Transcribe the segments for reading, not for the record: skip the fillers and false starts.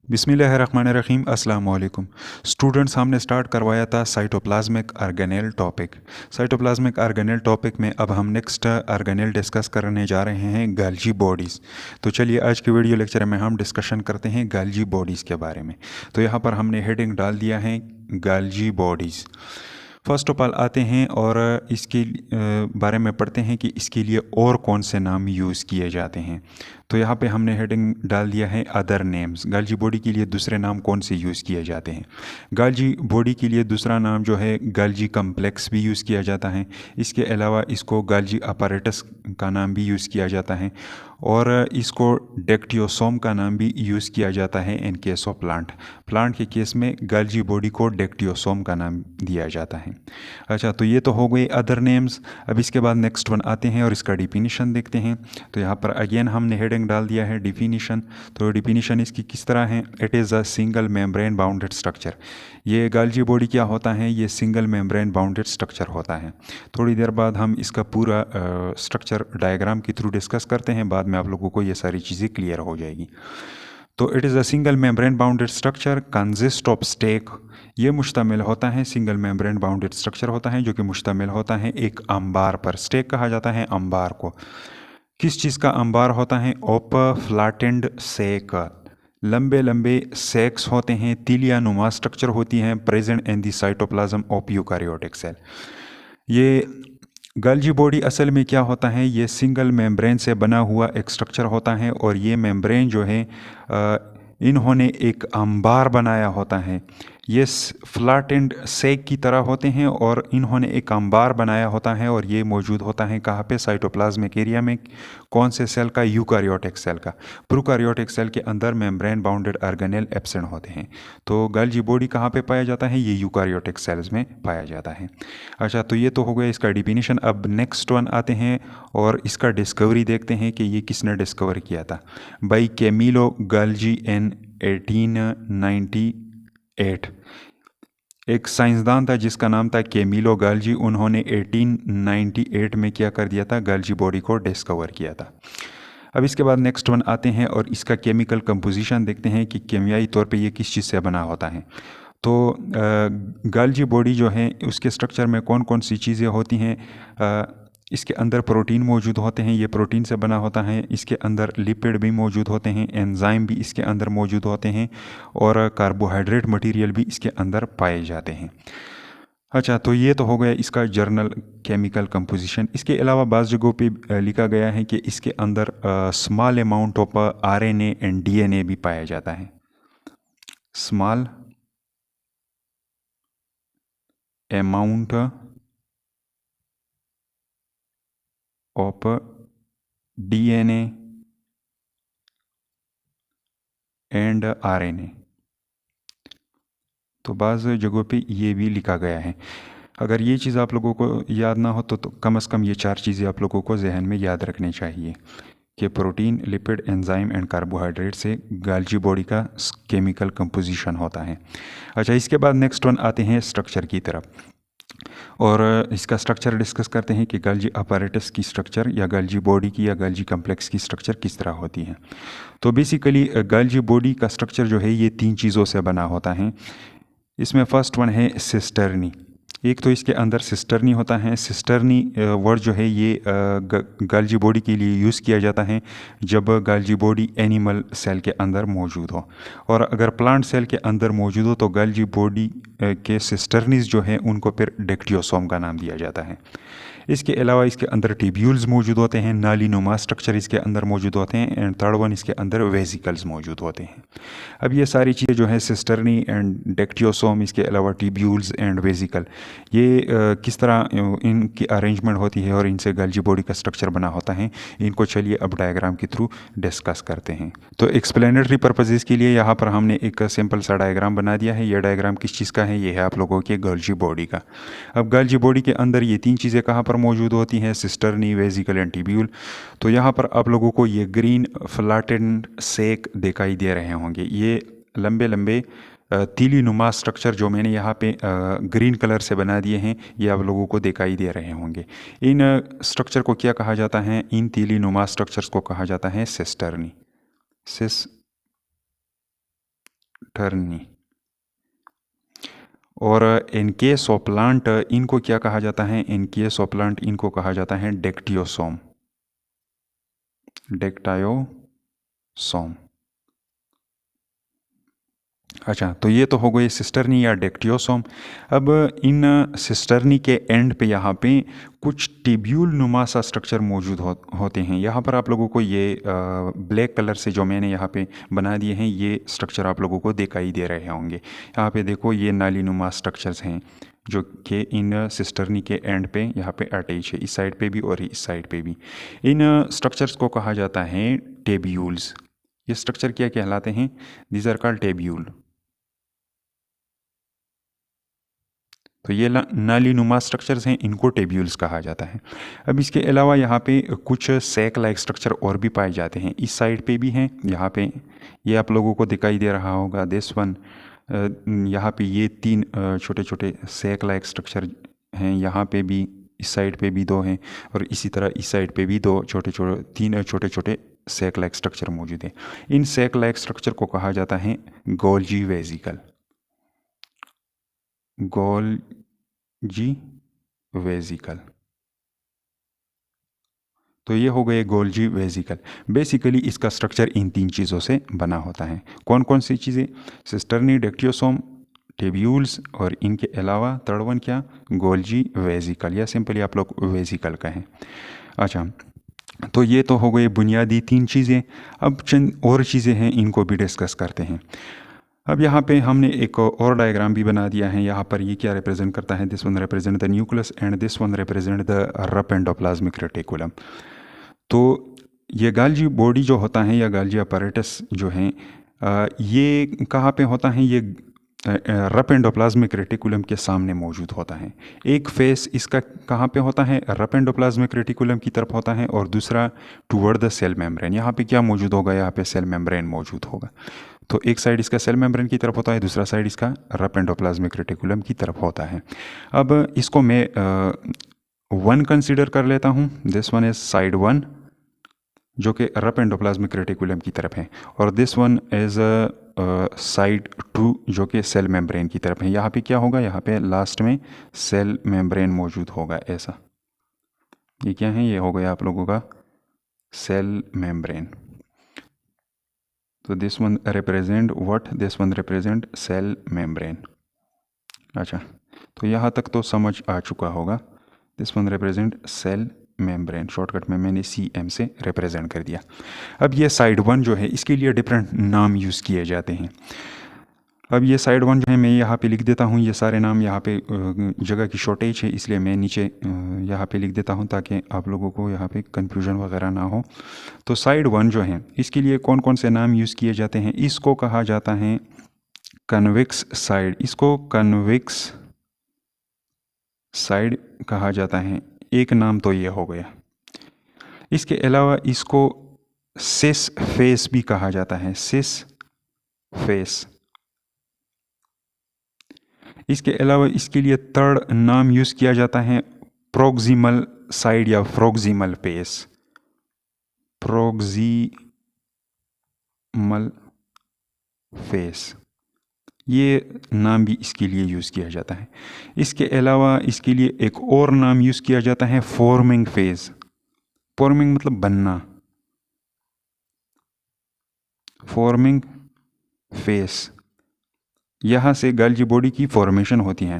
बिस्मिल्लाहिर्रहमानिर्रहीम अस्सलाम वालेकुम स्टूडेंट्स। हमने स्टार्ट करवाया था cytoplasmic organelle topic. Cytoplasmic organelle topic में अब हम नेक्स्ट ऑर्गेनेल डिस्कस करने जा रहे हैं गॉल्जी बॉडीज़। तो चलिए आज के वीडियो लेक्चर में हम डिस्कशन करते हैं गॉल्जी बॉडीज़ के बारे में। तो यहाँ पर हमने हेडिंग डाल दिया है Golgi bodies. First of all आते हैं और इसके बारे में पढ़ते हैं कि इसके लिए और कौन से नाम यूज़ किए जाते हैं। तो यहाँ पे हमने हेडिंग डाल दिया है अदर नेम्स। गॉल्जी बॉडी के लिए दूसरे नाम कौन से यूज़ किए जाते हैं। गॉल्जी बॉडी के लिए दूसरा नाम जो है गॉल्जी कम्प्लेक्स भी यूज़ किया जाता है। इसके अलावा इसको गॉल्जी अपैरेटस का नाम भी यूज़ किया जाता है और इसको डेक्टियोसोम का नाम भी यूज़ किया जाता है in case of plant. Plant के केस में गॉल्जी बॉडी को डेक्टियोसोम का नाम दिया जाता है। अच्छा, तो ये तो हो गए अदर नेम्स। अब इसके बाद नेक्स्ट वन आते हैं और इसका डिफिनीशन देखते हैं। तो यहाँ पर अगेन हमने हेडिंग डाल दिया है डिफिनीशन। तो डिफिनीशन इसकी किस तरह है। It is a single membrane bounded structure. ये गॉल्जी बॉडी क्या होता है, ये सिंगल मेम्ब्रेन बाउंडेड स्ट्रक्चर होता है। थोड़ी देर बाद हम इसका पूरा स्ट्रक्चर डायग्राम के थ्रू डिस्कस करते हैं, बाद में आप लोगों को ये सारी चीज़ें क्लियर हो जाएगी। तो it is a single membrane bounded structure consist of stack. ये मुश्तमिल होता है, सिंगल मेम्ब्रेन बाउंडेड स्ट्रक्चर होता है जो कि मुश्तमिल होता है एक अंबार पर। स्टेक कहा जाता है अंबार को। किस चीज़ का अंबार होता है। ओप फ्लैटेंड सेक। लंबे लंबे सेक्स होते हैं, तिलिया नुमा स्ट्रक्चर होती हैं present in the cytoplasm of eukaryotic cell. ये गॉल्जी बॉडी असल में क्या होता है, ये सिंगल मेम्ब्रेन से बना हुआ एक स्ट्रक्चर होता है और ये मेम्ब्रेन जो है इन्होंने एक अंबार बनाया होता है। ये फ्लैटेंड सेक की तरह होते हैं और इन्होंने एक अंबार बनाया होता है और ये मौजूद होता है कहाँ पे, साइटोप्लाज्मिक एरिया में। कौन से सेल का, यूकारियोटिक सेल का। प्रोकारियोटिक सेल के अंदर मेम्ब्रेन बाउंडेड ऑर्गेनेल एब्सेंट होते हैं। तो गॉल्जी बॉडी कहाँ पे पाया जाता है, ये यूकारियोटिक सेल्स में पाया जाता है। अच्छा, तो ये तो हो गया इसका डिफिनीशन। अब नेक्स्ट वन आते हैं और इसका डिस्कवरी देखते हैं कि ये किसने डिस्कवर किया था। बाई कैमिलो गॉल्जी इन 1898। एक साइंसदान था जिसका नाम था कैमिलो गॉल्जी। उन्होंने 1898 में क्या कर दिया था, गॉल्जी बॉडी को डिस्कवर किया था। अब इसके बाद नेक्स्ट वन आते हैं और इसका केमिकल कंपोजिशन देखते हैं कि केमियाई तौर पे ये किस चीज़ से बना होता है। तो गॉल्जी बॉडी जो है उसके स्ट्रक्चर में कौन कौन सी चीज़ें होती हैं। इसके अंदर प्रोटीन मौजूद होते हैं, ये प्रोटीन से बना होता है। इसके अंदर लिपिड भी मौजूद होते हैं, एंजाइम भी इसके अंदर मौजूद होते हैं और कार्बोहाइड्रेट मटेरियल भी इसके अंदर पाए जाते हैं। अच्छा, तो ये तो हो गया इसका जर्नल केमिकल कंपोजिशन। इसके अलावा बाज़ जगहों पे लिखा गया है कि इसके अंदर small amount of RNA and DNA भी पाया जाता है। Small amount of DNA and RNA. तो बाज़ जगहों पे ये भी लिखा गया है। अगर ये चीज़ आप लोगों को याद ना हो तो कम से कम ये 4 चीज़ें आप लोगों को जहन में याद रखनी चाहिए कि protein, lipid, enzyme and carbohydrate से गॉल्जी बॉडी का केमिकल कंपोजिशन होता है। अच्छा, इसके बाद नेक्स्ट वन आते हैं स्ट्रक्चर की तरफ और इसका स्ट्रक्चर डिस्कस करते हैं कि गॉल्जी अपैरेटस की स्ट्रक्चर या गॉल्जी बॉडी की या गॉल्जी कम्प्लेक्स की स्ट्रक्चर किस तरह होती है। तो बेसिकली गॉल्जी बॉडी का स्ट्रक्चर जो है ये 3 चीज़ों से बना होता है। इसमें फर्स्ट वन है सिस्टर्नी। एक तो इसके अंदर सिस्टर्नी होता है। सिस्टर्नी वर्ड जो है ये गॉल्जी बॉडी के लिए यूज़ किया जाता है जब गॉल्जी बॉडी एनिमल सेल के अंदर मौजूद हो, और अगर प्लांट सेल के अंदर मौजूद हो तो गॉल्जी बॉडी के सिस्टर्नीज जो है उनको फिर डेक्टियोसोम का नाम दिया जाता है। इसके अलावा इसके अंदर ट्यूब्यूल्स मौजूद होते हैं, नाली नुमा स्ट्रक्चर इसके अंदर मौजूद होते हैं एंड थर्ड वन इसके अंदर वेसिकल्स मौजूद होते हैं। अब ये सारी चीज़ें जो है सिस्टर्नी एंड डेक्टियोसोम, इसके अलावा ट्यूब्यूल्स एंड वेसिकल, ये किस तरह इनकी अरेंजमेंट होती है और इनसे गॉल्जी बॉडी का स्ट्रक्चर बना होता है, इनको चलिए अब डायग्राम के थ्रू डिस्कस करते हैं। तो एक्सप्लेनेटरी पर्पजेज़ के लिए यहाँ पर हमने एक सिंपल सा डायग्राम बना दिया है। ये डायग्राम किस चीज़ का है, ये है आप लोगों के गॉल्जी बॉडी का। अब गॉल्जी बॉडी के अंदर ये 3 चीज़ें कहाँ पर मौजूद होती हैं, सिस्टर्नी, वेसिकल एंड ट्यूब्यूल। तो यहाँ पर आप लोगों को ये ग्रीन फ्लैटेंड सेक दिखाई दे रहे होंगे। ये लंबे लंबे तीली नुमा स्ट्रक्चर जो मैंने यहाँ पे ग्रीन कलर से बना दिए हैं, ये आप लोगों को दिखाई दे रहे होंगे। इन स्ट्रक्चर को क्या कहा जाता है, इन तीली नुमा स्ट्रक्चर्स को कहा जाता है सिस्टर्नी। टर्नी। और इन केस ऑफ प्लांट इनको क्या कहा जाता है? इन केस ऑफ प्लांट इनको कहा जाता है डेक्टियोसोम, डेक्टायोसोम। अच्छा, तो ये तो हो गई सिस्टर्नी या डेक्टियोसोम। अब इन सिस्टर्नी के एंड पे यहाँ पे कुछ टिब्यूल नुमा सा स्ट्रक्चर मौजूद होते हैं। यहाँ पर आप लोगों को ये ब्लैक कलर से जो मैंने यहाँ पे बना दिए हैं, ये स्ट्रक्चर आप लोगों को दिखाई दे रहे होंगे। यहाँ पे देखो, ये नाली नुमा स्ट्रक्चर्स हैं जो कि इन सिस्टर्नी के एंड पे यहाँ पे अटैच है, इस साइड पे भी और इस साइड पे भी। इन स्ट्रक्चर्स को कहा जाता है टेब्यूल्स। ये स्ट्रक्चर क्या कहलाते हैं? These are called tubule. तो ये नाली नुमा स्ट्रक्चर्स हैं, इनको टेब्यूल्स कहा जाता है। अब इसके अलावा यहाँ पे कुछ सैक लाइक स्ट्रक्चर और भी पाए जाते हैं, इस साइड पे भी हैं। यहाँ पे ये आप लोगों को दिखाई दे रहा होगा, दिस वन। यहाँ पे ये 3 छोटे छोटे सैक लाइक स्ट्रक्चर हैं। यहाँ पे भी, इस साइड पे भी 2 हैं, और इसी तरह इस साइड पे भी 3 छोटे छोटे सैक लाइक स्ट्रक्चर मौजूद हैं। इन सैक लाइक स्ट्रक्चर को कहा जाता है गोल्जी वेजिकल, गोल्जी वेजिकल। तो ये हो गए गोल्जी वेजिकल। बेसिकली इसका स्ट्रक्चर इन 3 चीज़ों से बना होता है। कौन कौन सी चीज़ें? सिस्टर्नी, डेक्टियोसोम, टेब्यूल्स, और इनके अलावा थर्ड वन क्या? गोल्जी वेजिकल, या सिंपली आप लोग वेजिकल कहें। अच्छा, तो ये तो हो गए बुनियादी 3 चीज़ें। अब चंद और चीज़ें हैं, इनको भी डिस्कस करते हैं। अब यहाँ पे हमने एक और डायग्राम भी बना दिया है। यहाँ पर ये क्या रिप्रेजेंट करता है? This one represent the nucleus and this one represent the rough endoplasmic reticulum. तो ये गाल्जी बॉडी जो होता है या गाल्जी अपैरेटस जो है, ये कहाँ पे होता है? ये रफ एंडोप्लाज्मिक रेटिकुलम के सामने मौजूद होता है। एक फेस इसका कहाँ पे होता है? रफ एंडोप्लाज्मिक रेटिकुलम की तरफ होता है, और दूसरा टुवर्ड द सेल मेम्ब्रेन। यहाँ पे क्या मौजूद होगा? यहाँ पे सेल मेम्ब्रेन मौजूद होगा। तो एक साइड इसका सेल मेम्ब्रेन की तरफ होता है, दूसरा साइड इसका रफ एंडोप्लाज्मिक रेटिकुलम की तरफ होता है। अब इसको मैं 1 कंसीडर कर लेता हूँ। दिस वन इज साइड 1 जो कि रफ एंडोप्लाज्मिक रेटिकुलम की तरफ है, और दिस वन इज साइड 2 जो कि सेल मेम्ब्रेन की तरफ है। यहाँ पे क्या होगा? यहाँ पे लास्ट में सेल मेम्ब्रेन मौजूद होगा। ऐसा, ये क्या है? ये हो गया आप लोगों का सेल मेम्ब्रेन। तो this one represent what? This one represent cell membrane. अच्छा, तो यहाँ तक तो समझ आ चुका होगा। This one represent cell membrane, shortcut में मैंने CM से रिप्रेजेंट कर दिया। अब ये साइड 1 जो है, इसके लिए डिफरेंट नाम यूज़ किए जाते हैं। अब ये साइड 1 जो है, मैं यहाँ पे लिख देता हूँ ये सारे नाम। यहाँ पे जगह की शॉर्टेज है, इसलिए मैं नीचे यहाँ पे लिख देता हूँ ताकि आप लोगों को यहाँ पे कन्फ्यूजन वगैरह ना हो। तो साइड 1 जो है, इसके लिए कौन कौन से नाम यूज़ किए जाते हैं? इसको कहा जाता है कन्वेक्स साइड, इसको कन्वेक्स साइड कहा जाता है। एक नाम तो ये हो गया। इसके अलावा इसको सिस फेस भी कहा जाता है, सिस फेस। इसके अलावा इसके लिए थर्ड नाम यूज़ किया जाता है प्रोक्सिमल साइड या प्रोक्सिमल फेस, प्रोक्सिमल फेस, ये नाम भी इसके लिए यूज़ किया जाता है। इसके अलावा इसके लिए एक और नाम यूज़ किया जाता है फॉर्मिंग फेज। फॉर्मिंग मतलब बनना, फॉर्मिंग फेस। यहाँ से गाल्जी बॉडी की फॉर्मेशन होती है।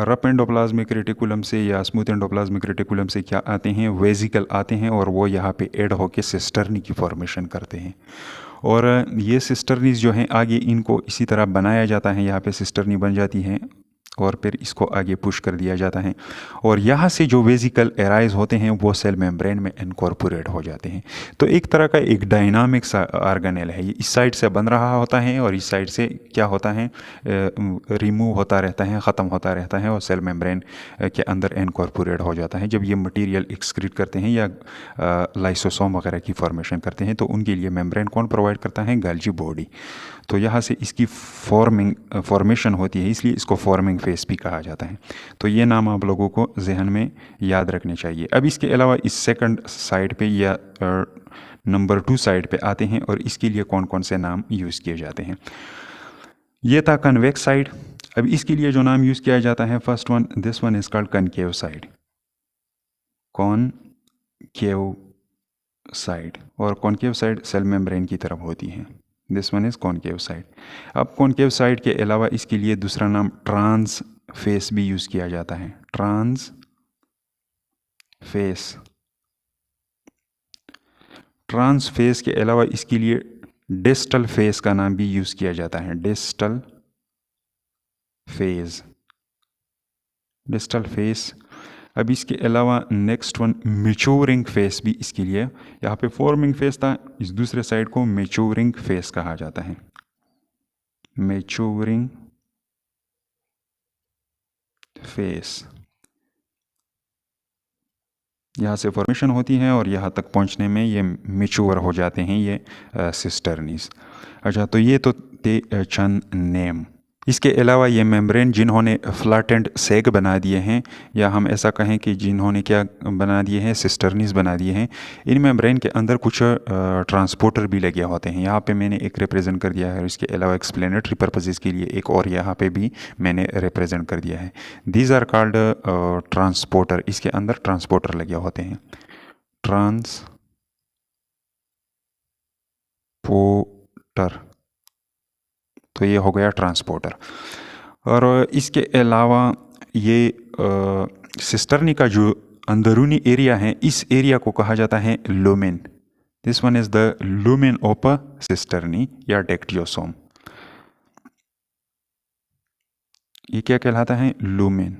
रफ एंडोप्लाज्मिक रेटिकुलम से या स्मूथ एंडोप्लाज्मिक रेटिकुलम से क्या आते हैं? वेजिकल आते हैं, और वो यहाँ पे ऐड होके सिस्टर्नी की फॉर्मेशन करते हैं। और ये सिस्टर्नीज जो हैं, आगे इनको इसी तरह बनाया जाता है। यहाँ पे सिस्टर्नी बन जाती हैं और फिर इसको आगे पुश कर दिया जाता है, और यहाँ से जो वेजिकल एराइज होते हैं वो सेल मेम्ब्रेन में इनकॉर्पोरेट हो जाते हैं। तो एक तरह का एक डायनामिक सा ऑर्गेनेल है। ये इस साइड से बन रहा होता है और इस साइड से क्या होता है? रिमूव होता रहता है, ख़त्म होता रहता है, और सेल मेम्ब्रेन के अंदर इनकॉर्पोरेट हो जाता है। जब ये मटीरियल एक्सक्रीट करते हैं या लाइसोसोम वगैरह की फॉर्मेशन करते हैं, तो उनके लिए मेम्ब्रेन कौन प्रोवाइड करता है? गाल्जी बॉडी। तो यहाँ से इसकी फॉर्मेशन होती है, इसलिए इसको फॉर्मिंग फेस भी कहा जाता है। तो ये नाम आप लोगों को जहन में याद रखने चाहिए। अब इसके अलावा इस सेकंड साइड पे या नंबर 2 साइड पे आते हैं, और इसके लिए कौन कौन से नाम यूज़ किए जाते हैं। ये था कन्वेक्स साइड। अब इसके लिए जो नाम यूज़ किया जाता है, first one, this one is called concave side, concave side, और कॉनकेव साइड सेल मेम्ब्रेन की तरफ होती है। This one is concave side. अब कॉनकेव साइड के अलावा इसके लिए दूसरा नाम ट्रांस फेस भी यूज़ किया जाता है, ट्रांस फेस। ट्रांस फेस के अलावा इसके लिए डिस्टल फेस का नाम भी यूज़ किया जाता है, डिस्टल फेज, डिस्टल फेस। अब इसके अलावा नेक्स्ट वन मैच्योरिंग फेस भी इसके लिए, यहाँ पे फॉर्मिंग फेस था, इस दूसरे साइड को मैच्योरिंग फेस कहा जाता है, मैच्योरिंग फेस। यहाँ से फॉर्मेशन होती है और यहाँ तक पहुँचने में ये मैच्योर हो जाते हैं ये सिस्टर्नीज। अच्छा, तो ये तो थे चंद नेम। इसके अलावा ये मेम्ब्रेन जिन्होंने फ्लैटेंड सेग बना दिए हैं, या हम ऐसा कहें कि जिन्होंने क्या बना दिए हैं, सिस्टर्नीज बना दिए हैं, इन मेम्ब्रेन के अंदर कुछ ट्रांसपोर्टर भी लगे होते हैं। यहाँ पे मैंने एक रिप्रेजेंट कर दिया है, इसके अलावा एक्सप्लेनेटरी पर्पसेस के लिए एक और यहाँ पे भी मैंने रिप्रेजेंट कर दिया है। These are called transporter. इसके अंदर ट्रांसपोर्टर लगे होते हैं, ट्रांसपोर्टर। तो ये हो गया ट्रांसपोर्टर। और इसके अलावा ये सिस्टर्नी का जो अंदरूनी एरिया है, इस एरिया को कहा जाता है lumen. This one is the lumen of cisternae या डेक्टियोसोम। ये क्या कहलाता है, लुमेन।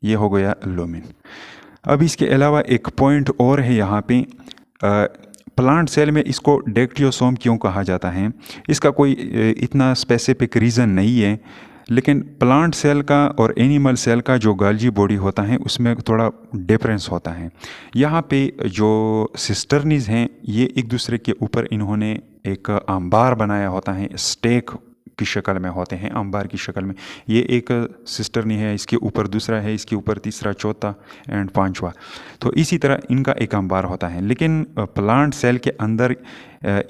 ये हो गया लुमेन। अब इसके अलावा एक पॉइंट और है यहाँ पे, प्लांट सेल में इसको डेक्टियोसोम क्यों कहा जाता है, इसका कोई इतना स्पेसिफिक रीज़न नहीं है, लेकिन प्लांट सेल का और एनिमल सेल का जो गाल्जी बॉडी होता है उसमें थोड़ा डिफरेंस होता है। यहाँ पे जो सिस्टर्नीज हैं, ये एक दूसरे के ऊपर इन्होंने एक अंबार बनाया होता है, स्टेक की शक्ल में होते हैं, अंबार की शक्ल में। ये एक सिस्टर्नी है, इसके ऊपर दूसरा है, इसके ऊपर तीसरा, चौथा एंड पांचवा। तो इसी तरह इनका एक अंबार होता है, लेकिन प्लांट सेल के अंदर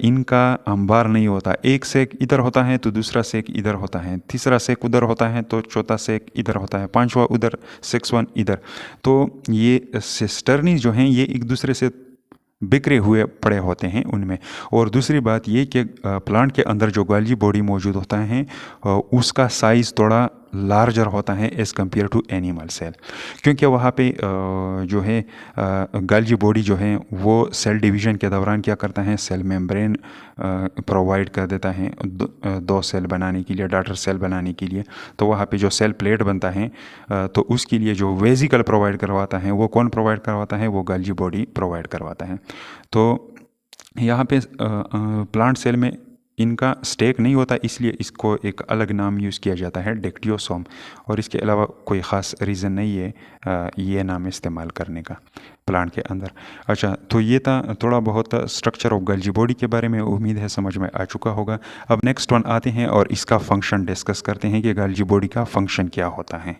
इनका अंबार नहीं होता। एक सेक इधर होता है तो दूसरा सेक इधर होता है, तीसरा सेक उधर होता है तो चौथा सेक इधर होता है, पांचवा उधर, 6 इधर। तो ये सिस्टर्नी जो हैं, ये एक दूसरे से बिखरे हुए पड़े होते हैं उनमें। और दूसरी बात ये कि प्लांट के अंदर जो गाल्जी बॉडी मौजूद होता है, उसका साइज़ थोड़ा लार्जर होता है as compare to animal cell, क्योंकि वहाँ पे जो है गाल्जी बॉडी जो है वो सेल डिवीज़न के दौरान क्या करता है, सेल मेम्ब्रेन प्रोवाइड कर देता है दो सेल बनाने के लिए, डॉटर सेल बनाने के लिए। तो वहाँ पे जो सेल प्लेट बनता है, तो उसके लिए जो वेजिकल प्रोवाइड करवाता है, वो कौन प्रोवाइड करवाता है, वो गाल्जी बॉडी प्रोवाइड करवाता है। तो यहाँ पे प्लांट सेल में इनका स्टेक नहीं होता, इसलिए इसको एक अलग नाम यूज़ किया जाता है, डेक्टियोसोम। और इसके अलावा कोई ख़ास रीज़न नहीं है ये नाम इस्तेमाल करने का प्लांट के अंदर। अच्छा, तो ये था थोड़ा बहुत स्ट्रक्चर ऑफ गाल्जी बॉडी के बारे में, उम्मीद है समझ में आ चुका होगा। अब नेक्स्ट वन आते हैं और इसका फंक्शन डिस्कस करते हैं कि गाल्जी बॉडी का फंक्शन क्या होता है।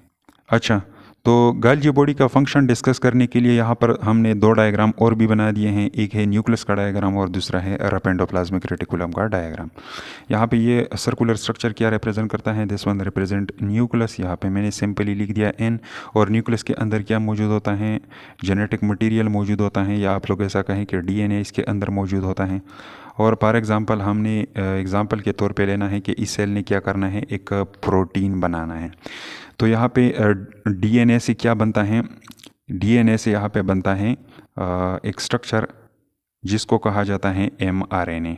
अच्छा, तो गाल्जी बॉडी का फंक्शन डिस्कस करने के लिए यहाँ पर हमने दो डायग्राम और भी बना दिए हैं, एक है न्यूक्लियस का डायग्राम और दूसरा है रफ एंडोप्लाज्मिक रेटिकुलम का डायग्राम। यहाँ पे ये सर्कुलर स्ट्रक्चर क्या रिप्रेजेंट करता है, दिस वन रिप्रेजेंट न्यूक्लियस। यहाँ पे मैंने सिंपली लिख दिया एन। और न्यूक्लियस के अंदर क्या मौजूद होता है, जेनेटिक मटीरियल मौजूद होता है, या आप लोग ऐसा कहें कि DNA इसके अंदर मौजूद होता है। और फॉर एग्ज़ाम्पल हमने एग्ज़ाम्पल के तौर पे लेना है कि इस सेल ने क्या करना है, एक प्रोटीन बनाना है। तो यहाँ पे DNA से क्या बनता है, DNA से यहाँ पे बनता है एक स्ट्रक्चर जिसको कहा जाता है mRNA।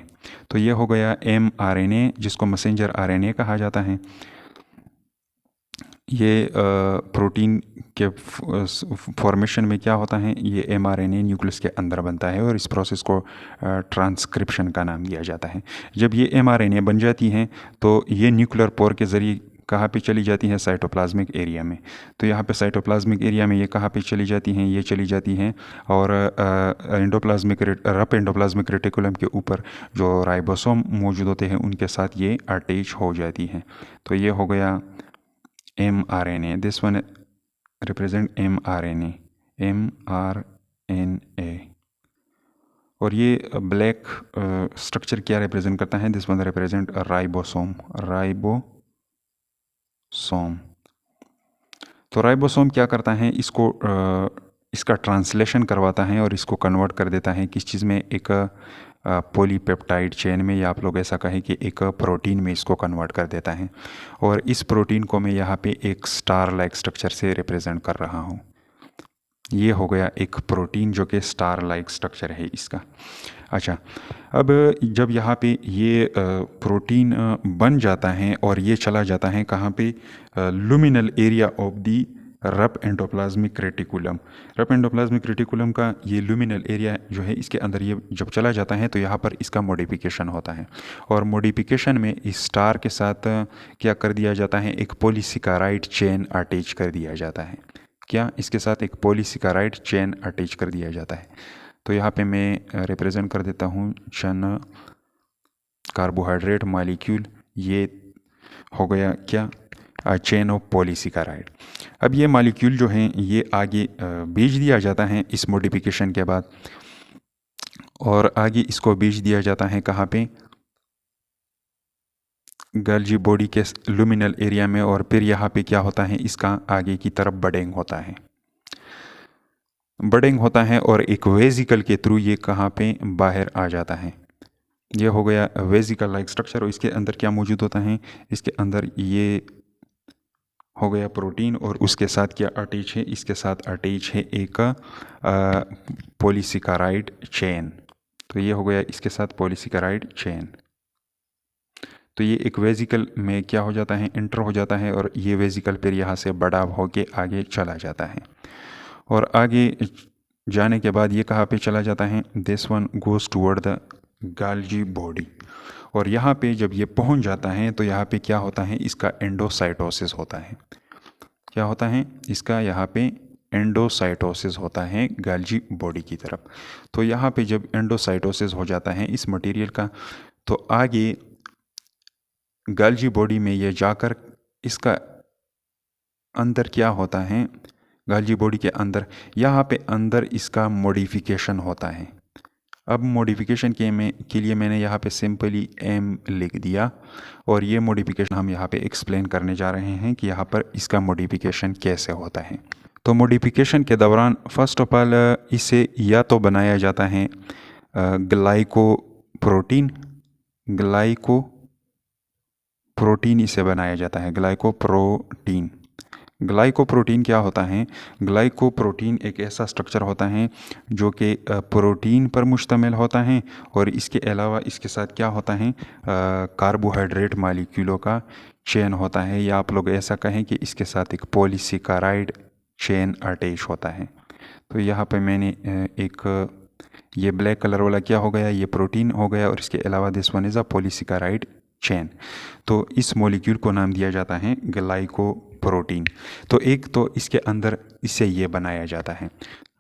तो ये हो गया mRNA, जिसको मैसेंजर RNA कहा जाता है। ये प्रोटीन के फॉर्मेशन में क्या होता है, ये mRNA न्यूक्लियस के अंदर बनता है और इस प्रोसेस को ट्रांसक्रिप्शन का नाम दिया जाता है। जब ये mRNA बन जाती हैं तो ये न्यूक्लियर पोर के ज़रिए कहाँ पे चली जाती है, साइटोप्लाज्मिक एरिया में। तो यहाँ पे साइटोप्लाज्मिक एरिया में ये कहाँ पे चली जाती हैं, ये चली जाती हैं और रफ एंडोप्लाज्मिक रेटिकुलम के ऊपर जो राइबोसोम मौजूद होते हैं उनके साथ ये अटैच हो जाती हैं। तो ये हो गया mRNA, this one represent mRNA, mRNA। और ये ब्लैक स्ट्रक्चर क्या रिप्रेजेंट करता है? This one represent ribosome. Ribosome. तो राइबोसोम क्या करता है? इसका ट्रांसलेशन करवाता है और इसको कन्वर्ट कर देता है किस चीज़ में? एक पॉलीपेप्टाइड चेन में, या आप लोग ऐसा कहें कि एक प्रोटीन में इसको कन्वर्ट कर देता है। और इस प्रोटीन को मैं यहाँ पे एक स्टार लाइक स्ट्रक्चर से रिप्रेजेंट कर रहा हूँ। ये हो गया एक प्रोटीन जो कि स्टार लाइक स्ट्रक्चर है इसका। अच्छा, अब जब यहाँ पे ये प्रोटीन बन जाता है और ये चला जाता है कहाँ पे? Luminal area of the rough endoplasmic reticulum. Rough endoplasmic reticulum का ये लुमिनल एरिया जो है, इसके अंदर ये जब चला जाता है तो यहाँ पर इसका मॉडिफिकेशन होता है। और मॉडिफिकेशन में इस स्टार के साथ क्या कर दिया जाता है? एक पॉलीसेकेराइड चेन अटैच कर दिया जाता है। क्या इसके साथ एक पॉलीसेकेराइड चेन अटैच कर दिया जाता है? तो यहाँ पे मैं रिप्रेजेंट कर देता हूँ चन कार्बोहाइड्रेट मॉलिक्यूल। ये हो गया क्या? Chain of polysaccharide. अब ये मॉलिक्यूल जो हैं ये आगे भेज दिया जाता है इस मॉडिफिकेशन के बाद, और आगे इसको भेज दिया जाता है कहाँ पे? गल्जी बॉडी के लुमिनल एरिया में। और फिर यहाँ पे क्या होता है? इसका आगे की तरफ बडिंग होता है। बडिंग होता है और एक वेजिकल के थ्रू ये कहाँ पे? बाहर आ जाता है। ये हो गया वेजिकल लाइक स्ट्रक्चर। और इसके अंदर क्या मौजूद होता है? इसके अंदर ये हो गया प्रोटीन, और उसके साथ क्या अटैच है? इसके साथ अटैच है एक पॉलीसेकेराइड चेन। तो ये हो गया इसके साथ पॉलीसेकेराइड चेन। तो ये एक वेजिकल में क्या हो जाता है? इंटर हो जाता है, और ये वेजिकल फिर यहाँ से बड़ा होके आगे चला जाता है। और आगे जाने के बाद ये कहाँ पे चला जाता है? This one goes toward the गाल्जी body. और यहाँ पे जब ये पहुँच जाता है तो यहाँ पे क्या होता है? इसका एंडोसाइटोसिस होता है। क्या होता है? इसका यहाँ पे एंडोसाइटोसिस होता है गाल्जी बॉडी की तरफ। तो यहाँ पे जब एंडोसाइटोसिस हो जाता है इस मटेरियल का, तो आगे गाल्जी बॉडी में ये जाकर इसका अंदर क्या होता है? गाल्जी बॉडी के अंदर यहाँ पे अंदर इसका मॉडिफिकेशन होता है। अब मॉडिफिकेशन के लिए मैंने यहाँ पे सिंपली एम लिख दिया, और ये मॉडिफिकेशन हम यहाँ पे एक्सप्लेन करने जा रहे हैं कि यहाँ पर इसका मॉडिफिकेशन कैसे होता है। तो मॉडिफिकेशन के दौरान फर्स्ट ऑफ ऑल इसे या तो बनाया जाता है ग्लाइकोप्रोटीन। ग्लाइकोप्रोटीन इसे बनाया जाता है, ग्लाइकोप्रोटीन। ग्लाइकोप्रोटीन क्या होता है? ग्लाइकोप्रोटीन एक ऐसा स्ट्रक्चर होता है जो कि प्रोटीन पर मुश्तमिल होता है, और इसके अलावा इसके साथ क्या होता है? कार्बोहाइड्रेट मॉलिक्यूलों का चेन होता है, या आप लोग ऐसा कहें कि इसके साथ एक पॉलीसेकेराइड चेन अटैच होता है। तो यहाँ पे मैंने ये ब्लैक कलर वाला क्या हो गया? ये प्रोटीन हो गया, और इसके अलावा this one is a polysaccharide chain. तो इस मॉलिक्यूल को नाम दिया जाता है ग्लाइकोप्रोटीन। तो एक तो इसके अंदर इससे ये बनाया जाता है।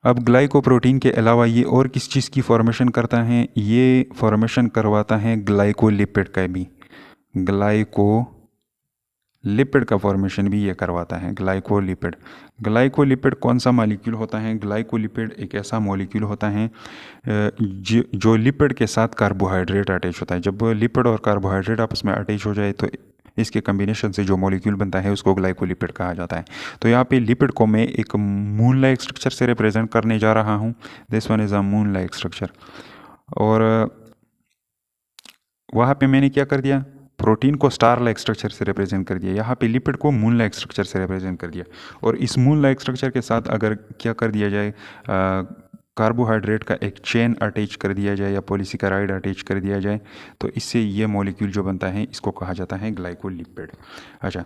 अब ग्लाइकोप्रोटीन के अलावा ये और किस चीज़ की फॉर्मेशन करता है? ये फॉर्मेशन करवाता है ग्लाइकोलिपिड का भी। ग्लाइकोलिपिड का फॉर्मेशन भी ये करवाता है, ग्लाइकोलिपिड। ग्लाइकोलिपिड कौन सा मॉलिक्यूल होता है? ग्लाइकोलिपिड एक ऐसा मॉलिक्यूल होता है जो लिपिड के साथ कार्बोहाइड्रेट अटैच होता है। जब लिपिड और कार्बोहाइड्रेट आपस में अटैच हो जाए तो इसके कम्बिनेशन से जो मॉलिक्यूल बनता है उसको ग्लाइकोलिपिड कहा जाता है। तो यहाँ पे लिपिड को मैं एक मून लाइक स्ट्रक्चर से रिप्रेजेंट करने जा रहा हूँ। This one is a moon like structure. और वहाँ पे मैंने क्या कर दिया? प्रोटीन को स्टार लाइक स्ट्रक्चर से रिप्रेजेंट कर दिया, यहाँ पे लिपिड को मून लाइक स्ट्रक्चर से रिप्रेजेंट कर दिया। और इस मून लाइक स्ट्रक्चर के साथ अगर क्या कर दिया जाए, कार्बोहाइड्रेट का एक चेन अटैच कर दिया जाए या पॉलीसेकेराइड अटैच कर दिया जाए, तो इससे ये मॉलिक्यूल जो बनता है इसको कहा जाता है ग्लाइकोलिपिड। अच्छा,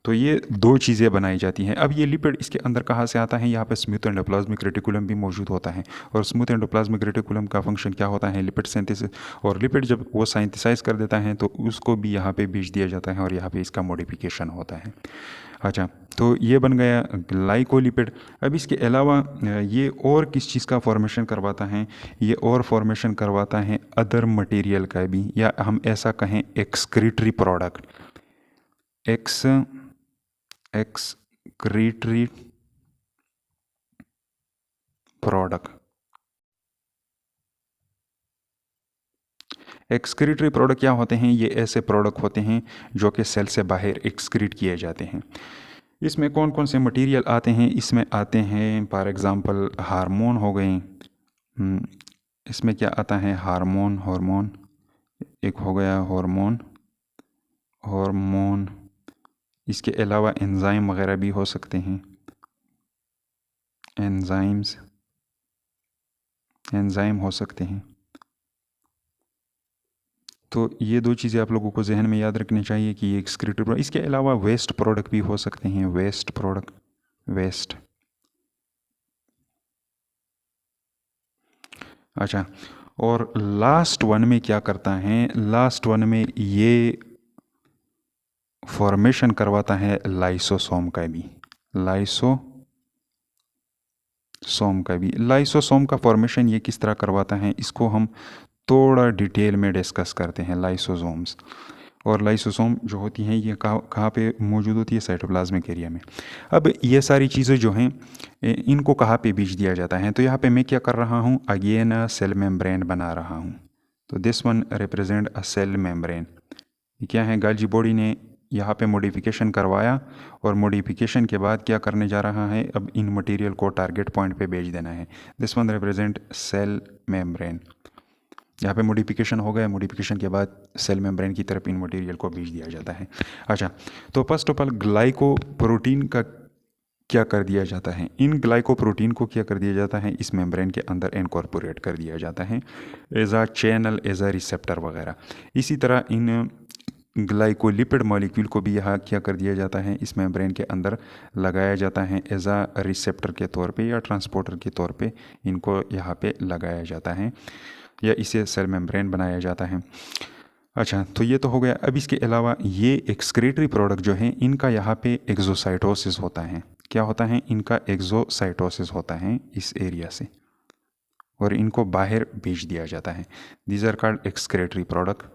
तो ये दो चीज़ें बनाई जाती हैं। अब ये लिपिड इसके अंदर कहाँ से आता है? यहाँ पे स्मूथ एंडोप्लाज्मिक रेटिकुलम भी मौजूद होता है, और स्मूथ एंडोप्लाज्मिक रेटिकुलम का फंक्शन क्या होता है? Lipid synthesis. और लिपिड जब वो सिंथेसाइज कर देता है तो उसको भी यहाँ पे भेज दिया जाता है, और यहाँ पे इसका मॉडिफिकेशन होता है। अच्छा, तो ये बन गया ग्लाइकोलिपिड। अब इसके अलावा ये और किस चीज़ का फॉर्मेशन करवाता है? ये और फॉर्मेशन करवाता है अदर मटेरियल का भी, या हम ऐसा कहें excretory product. Excretory product. Excretory product क्या होते हैं? ये ऐसे प्रोडक्ट होते हैं जो कि सेल से बाहर एक्सक्रीट किए जाते हैं। इसमें कौन कौन से मटेरियल आते हैं? इसमें आते हैं फॉर एग्ज़ाम्पल हार्मोन हो गए। इसमें क्या आता है? हार्मोन एक हो गया हार्मोन। इसके अलावा एंजाइम वगैरह भी हो सकते हैं, एंजाइम हो सकते हैं। तो ये दो चीज़ें आप लोगों को जहन में याद रखनी चाहिए कि ये एक्सक्रीटरी प्रोडक्ट। इसके अलावा वेस्ट प्रोडक्ट भी हो सकते हैं, वेस्ट। अच्छा, और लास्ट वन में क्या करता है? लास्ट वन में ये फॉर्मेशन करवाता है लाइसोसोम का भी। लाइसोसोम का फॉर्मेशन ये किस तरह करवाता है, इसको हम थोड़ा डिटेल में डिस्कस करते हैं। लाइसोसोम्स और लाइसोसोम जो होती हैं ये कहाँ पे मौजूद होती है? साइटोप्लाज्मिक एरिया में। अब ये सारी चीज़ें जो हैं इनको कहाँ पे बीज दिया जाता है? तो यहाँ पे मैं क्या कर रहा हूँ? अगेन सेल मेम्ब्रेन बना रहा हूँ। तो this one represent a cell membrane. ये क्या है? गाल्जी बॉडी ने यहाँ पे मॉडिफिकेशन करवाया और मॉडिफिकेशन के बाद क्या करने जा रहा है? अब इन मटेरियल को टारगेट पॉइंट पे भेज देना है। This one represent cell membrane. यहाँ पे मॉडिफिकेशन हो गया, मॉडिफिकेशन के बाद सेल मेम्ब्रेन की तरफ इन मटेरियल को भेज दिया जाता है। अच्छा, तो फर्स्ट ऑफ ऑल ग्लाइकोप्रोटीन का क्या कर दिया जाता है? इन ग्लाइकोप्रोटीन को क्या कर दिया जाता है? इस मेम्ब्रेन के अंदर इनकॉर्पोरेट कर दिया जाता है एज आ चैनल, एज आ रिसेप्टर वगैरह। इसी तरह इन ग्लाइकोलिपिड मॉलिक्यूल को भी यहाँ क्या कर दिया जाता है? इस मेम्ब्रेन के अंदर लगाया जाता है एज आ रिसेप्टर के तौर पे या ट्रांसपोर्टर के तौर पे इनको यहाँ पे लगाया जाता है या इसे सेल मेम्ब्रेन बनाया जाता है। अच्छा, तो ये तो हो गया। अब इसके अलावा ये एक्सक्रीटरी प्रोडक्ट जो हैं इनका यहाँ पे एक्सोसाइटोसिस होता है। क्या होता है? इनका एक्सोसाइटोसिस होता है इस एरिया से और इनको बाहर भेज दिया जाता है। These are called excretory product.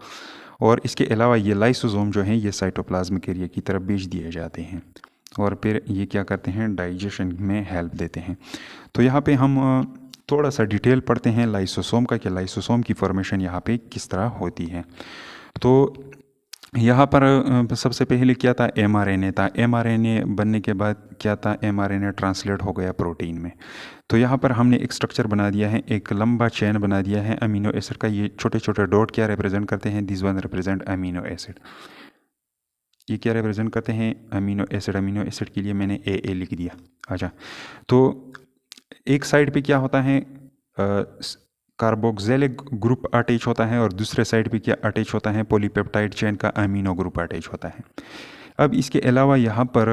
और इसके अलावा ये लाइसोसोम जो हैं ये साइटोप्लाज्मिक एरिया की तरफ भेज दिए जाते हैं और फिर ये क्या करते हैं? डाइजेशन में हेल्प देते हैं। तो यहाँ पे हम थोड़ा सा डिटेल पढ़ते हैं लाइसोसोम का कि लाइसोसोम की फॉर्मेशन यहाँ पे किस तरह होती है। तो यहाँ पर सबसे पहले क्या था? mRNA था। mRNA बनने के बाद क्या था? mRNA ट्रांसलेट हो गया प्रोटीन में। तो यहाँ पर हमने एक स्ट्रक्चर बना दिया है, एक लंबा चेन बना दिया है अमीनो एसिड का। ये छोटे छोटे डॉट क्या रिप्रेजेंट करते हैं? This one represent amino acid. ये क्या रिप्रेजेंट करते हैं? Amino acid. अमीनो एसिड के लिए मैंने ए लिख दिया। अच्छा, तो एक साइड पे क्या होता है? कार्बोक्सिलिक ग्रुप अटैच होता है और दूसरे साइड पे क्या अटैच होता है? पॉलीपेप्टाइड चेन का अमीनो ग्रुप अटैच होता है। अब इसके अलावा यहाँ पर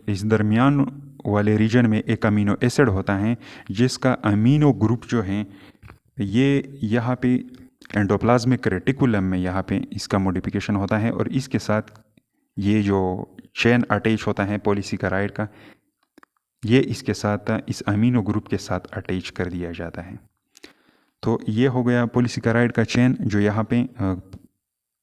इस दरमियान वाले रीजन में एक अमीनो एसिड होता है जिसका अमीनो ग्रुप जो है ये यहाँ पे एंडोप्लाज्मिक रेटिकुलम में यहाँ पे इसका मॉडिफिकेशन होता है और इसके साथ ये जो चेन अटैच होता है पॉलीसेकेराइड का, ये इसके साथ इस अमीनो ग्रुप के साथ अटैच कर दिया जाता है। तो ये हो गया पॉलीसेकेराइड का चेन जो यहाँ पे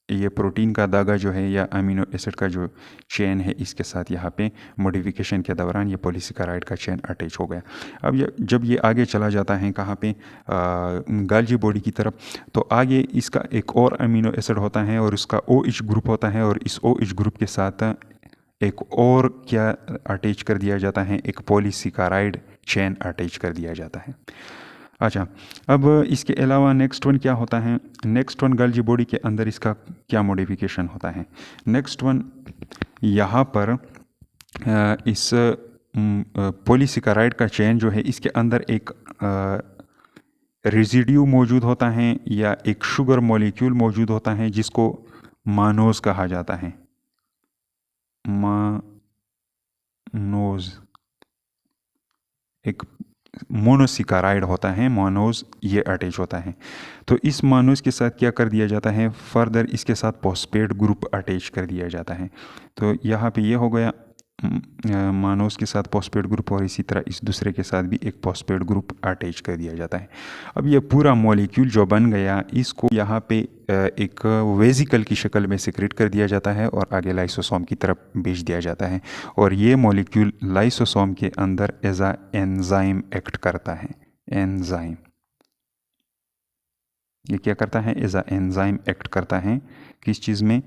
ये प्रोटीन का धागा जो है या अमीनो एसिड का जो चेन है इसके साथ यहाँ पे मॉडिफिकेशन के दौरान ये पॉलीसेकेराइड का चेन अटैच हो गया। अब जब ये आगे चला जाता है कहाँ पे? गाल्जी बॉडी की तरफ, तो आगे इसका एक और अमीनो एसिड होता है और उसका OH ग्रुप होता है और इस OH ग्रुप के साथ एक और क्या अटैच कर दिया जाता है? एक पॉलीसेकेराइड चेन अटैच कर दिया जाता है। अच्छा, अब इसके अलावा नेक्स्ट वन क्या होता है? नेक्स्ट वन गाल्जी बॉडी के अंदर इसका क्या मॉडिफिकेशन होता है? नेक्स्ट वन यहाँ पर इस पॉलीसेकेराइड का चेन जो है इसके अंदर एक रेजिड्यू मौजूद होता है या एक शुगर मॉलिक्यूल मौजूद होता है जिसको मानोज कहा जाता है। मानोज एक मोनोसेकेराइड होता है, मानोज ये अटैच होता है। तो इस मानोज के साथ क्या कर दिया जाता है? फर्दर इसके साथ फॉस्फेट ग्रुप अटैच कर दिया जाता है। तो यहाँ पे ये हो गया मानोज के साथ फॉस्फेट ग्रुप और इसी तरह इस दूसरे के साथ भी एक फॉस्फेट ग्रुप अटैच कर दिया जाता है। अब ये पूरा मॉलिक्यूल जो बन गया इसको यहाँ पे एक वेजिकल की शक्ल में सिक्रेट कर दिया जाता है और आगे लाइसोसोम की तरफ भेज दिया जाता है और ये मॉलिक्यूल लाइसोसोम के अंदर एज आ एंजाइम एक्ट करता है। एंजाइम ये क्या करता है, एज अ एंजाइम एक्ट करता है किस चीज़ में,